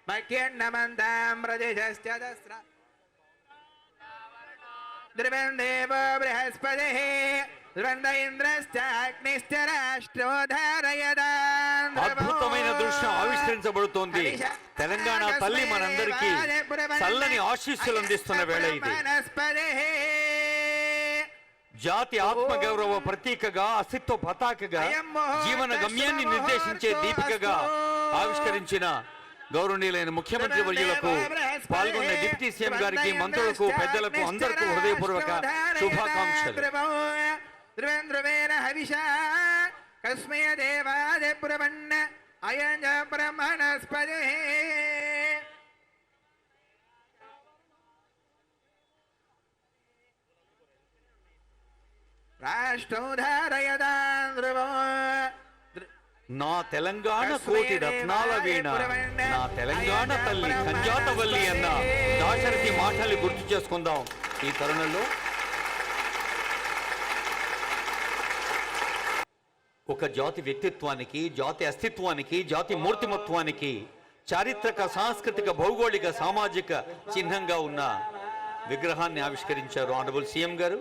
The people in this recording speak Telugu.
मह्यन्नमन्तां प्रदेशश्च दस्र द्रवन्देवो बृहस्पतिः ద్వంద్వ ఇంద్రశ్చ అగ్నిశ్చ రాష్ట్రో ధారయదాన్. అద్భుతమైన దృశ్యం ఆవిష్కరించబడుతోంది. తెలంగాణ తల్లి మనందరికీ చల్లని ఆశీస్సులు అందిస్తున్న వేళ ఇది. జాతి ఆత్మగౌరవ ప్రతీకగా, అస్తిత్వ పతాకగా, జీవన గమ్యాన్ని నిర్దేశించే దీపికగా ఆవిష్కరించిన గౌరవనీయులైన ముఖ్యమంత్రి వర్యులకు, పాల్గొన్న డిప్యూటీ సీఎం గారికి, మంత్రులకు, పెద్దలకు అందరికీ హృదయపూర్వక శుభాకాంక్షలు. ధ్రువేంద్రవేణ హవిషా కస్మయ దేవాదే పురవన్న అయం బ్రహ్మణస్పదే. రాష్ట్రం ధారయదాన్ ధ్రువం. నా తెలంగాణ కోటి రత్నాల వీణ, నా తెలంగాణ తల్లి కంజాతవల్లి అన్న దాశరథి మాటలు గుర్తు చేసుకుందాం ఈ తరుణంలో. ఒక జాతి వ్యక్తిత్వానికి, జాతి అస్తిత్వానికి, జాతి మూర్తిమత్వానికి చారిత్రక, సాంస్కృతిక, భౌగోళిక, సామాజిక చిహ్నంగా ఉన్న విగ్రహాన్ని ఆవిష్కరించారు ఆనరబుల్ సీఎం గారు.